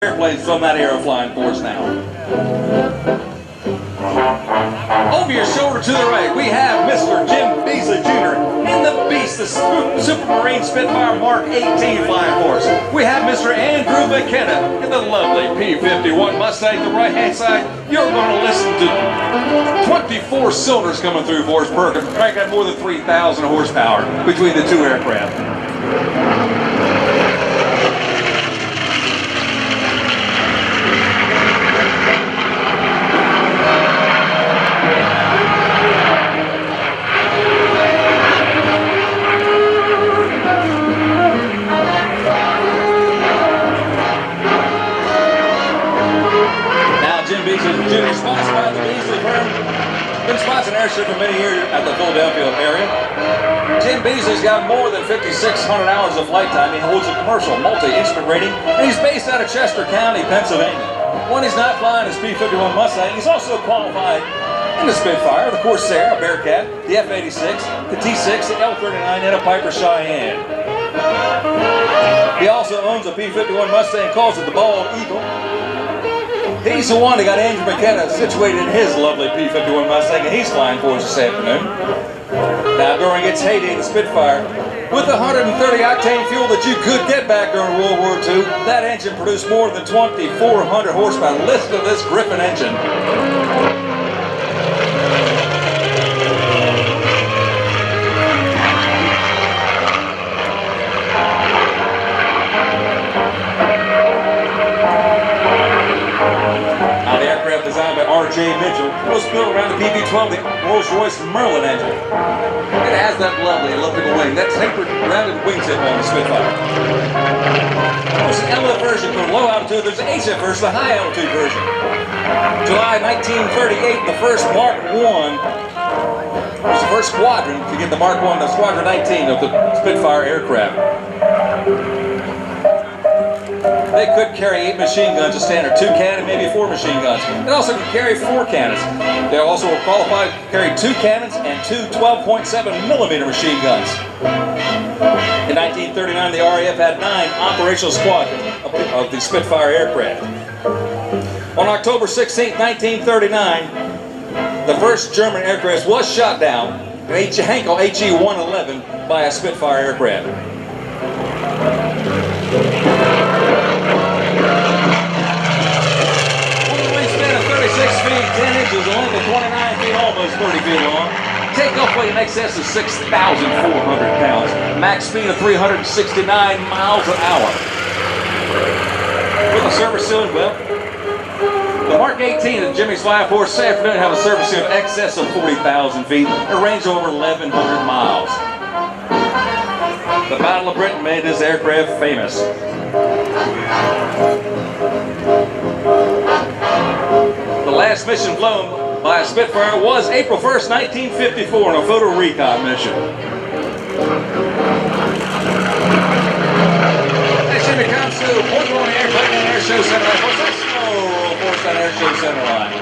airplanes from that Aeroflying Force now. Over your shoulder to the right, we have Mr. Jim Beasley Jr. in the Beast, the Supermarine Spitfire Mark 18 Flying Force. We have Mr. Andrew McKenna in the lovely P-51 Mustang. The right-hand side, you're going to listen to 24 cylinders coming through for us, cranking at more than 3,000 horsepower between the two aircraft. Junior, sponsored by the Beasley firm. Been sponsoring Airshow for many years at the Philadelphia area. Jim Beasley's got more than 5,600 hours of flight time. He holds a commercial multi-instrument rating, and he's based out of Chester County, Pennsylvania. When he's not flying his P-51 Mustang, he's also qualified in the Spitfire, the Corsair, a Bearcat, the F-86, the T-6, the L-39, and a Piper Cheyenne. He also owns a P-51 Mustang, calls it the Bald Eagle. He's the one that got Andrew McKenna situated in his lovely P-51 Mustang, and he's flying for us this afternoon. Now, during its heyday, the Spitfire, with the 130 octane fuel that you could get back during World War II, that engine produced more than 2,400 horsepower. Listen to this Griffin engine. R.J. Mitchell was built around the PB-12, the Rolls-Royce Merlin engine. It has that lovely elliptical wing, that tapered rounded wingtip on the Spitfire. There's an LF version for low altitude, there's an HF version, the high altitude version. July 1938, the first Mark I was the first squadron to get the Mark I, the Squadron 19 of the Spitfire aircraft. They could carry 8 machine guns, a standard 2 cannon, maybe 4 machine guns. It also could carry 4 cannons. They also were qualified to carry 2 cannons and 2 12.7mm machine guns. In 1939, the RAF had 9 operational squadrons of the Spitfire aircraft. On October 16, 1939, the first German aircraft was shot down, an Heinkel HE-111, by a Spitfire aircraft. The length of 29 feet, almost 30 feet long. Takeoff weight in excess of 6,400 pounds. Max speed of 369 miles an hour. With a service ceiling, well, the Mark 18 of Jimmy's Flying Force this afternoon have a service ceiling in excess of 40,000 feet, a range of over 1,100 miles. The Battle of Britain made this aircraft famous. The last mission flown by a Spitfire was April 1st, 1954 on a photo recon mission. Next in the comes to Point One Airplane and Airshow Center Line. What's that slow force on Airshow Center Line?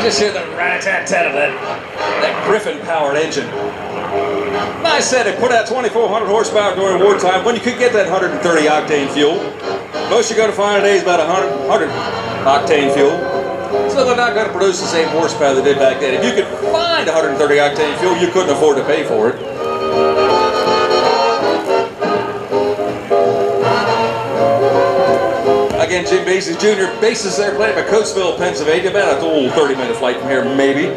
Just hear the rat-tat-tat of that Griffin-powered engine. I said it put out 2,400 horsepower during wartime when you could get that 130 octane fuel. Most you're going to find today is about 100 octane fuel. So they're not going to produce the same horsepower they did back then. If you could find 130 octane fuel, you couldn't afford to pay for it. Again, Jim Beasley Jr. bases their plane at Coatesville, Pennsylvania, about a 30-minute flight from here, maybe.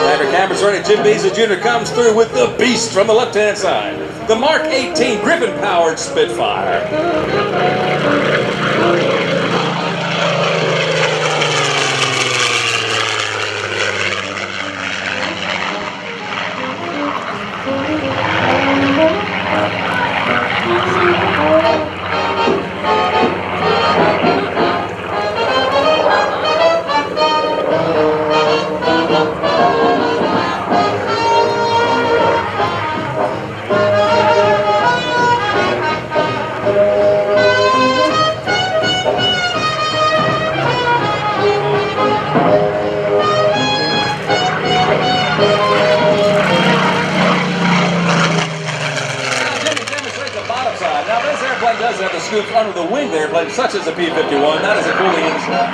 After cameras ready, Jim Beasley Jr. comes through with the Beast from the left-hand side. The Mark 18 Griffin-powered Spitfire. does have the scoops under the wing there, but such as the P-51, that is a cooling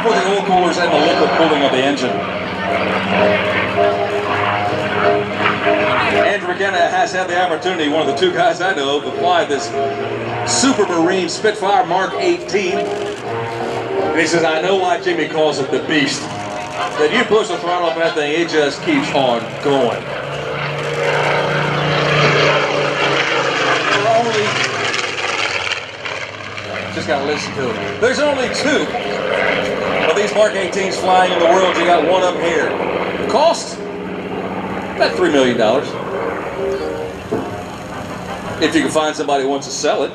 for the oil coolers and the liquid cooling of the engine. Andrew McKenna has had the opportunity, one of the two guys I know, to fly this Supermarine Spitfire Mark 18. And he says, I know why Jimmy calls it the Beast. That you push the throttle up and that thing, it just keeps on going. Just gotta listen to it. There's only 2 of these Mark 18s flying in the world. You got one of them here. Cost about $3 million. If you can find somebody who wants to sell it,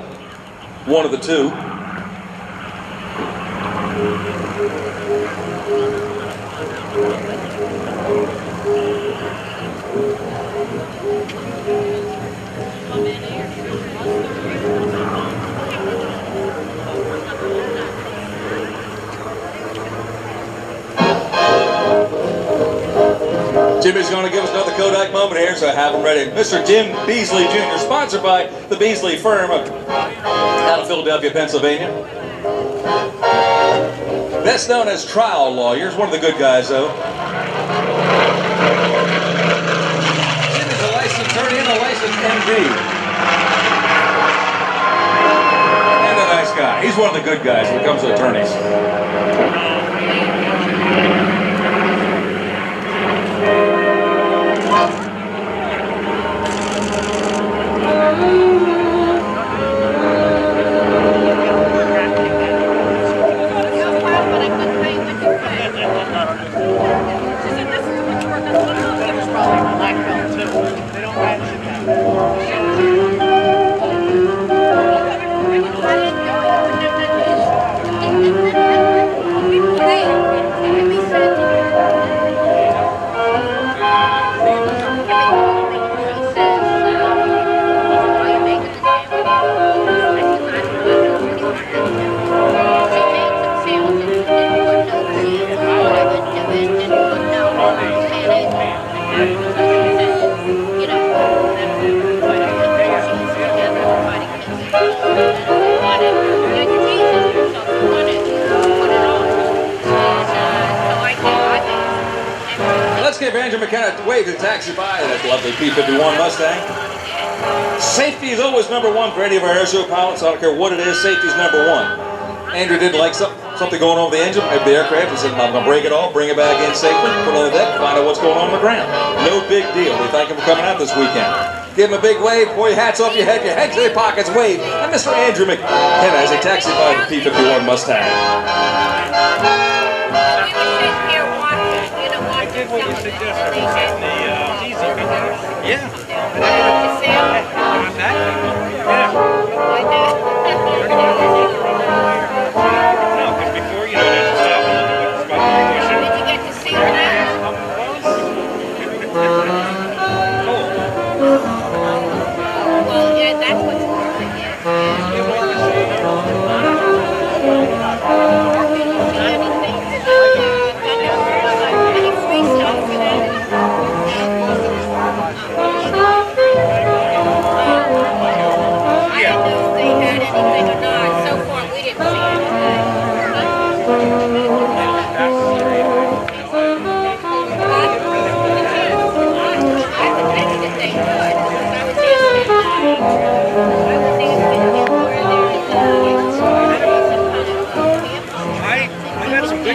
one of the 2. Jimmy's going to give us another Kodak moment here, so have him ready. Mr. Jim Beasley Jr., sponsored by the Beasley firm out of Philadelphia, Pennsylvania. Best known as trial lawyers, one of the good guys, though. Jimmy's a licensed attorney and a licensed MD. And a nice guy. He's one of the good guys when it comes to attorneys. Let's give Andrew McKenna a wave to taxi by that lovely P-51 Mustang. Safety is always number 1 for any of our airshow pilots. I don't care what it is, safety is number 1. Andrew didn't like something going on with the engine, maybe the aircraft. He said, I'm going to break it off, bring it back in safely, put it on the deck, find out what's going on the ground. No big deal. We thank him for coming out this weekend. Give him a big wave, pour your hats off your head, your hands in your pockets, wave. And Mr. Andrew McKenna as he taxi by the P-51 Mustang. What you suggested in the easy video. Yeah. No, because before you know that stop and look at what the spot you should. Did you get to see her now? Well, yeah, that's what's working, yeah. You want to see her?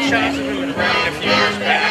Shots of him in a few years back.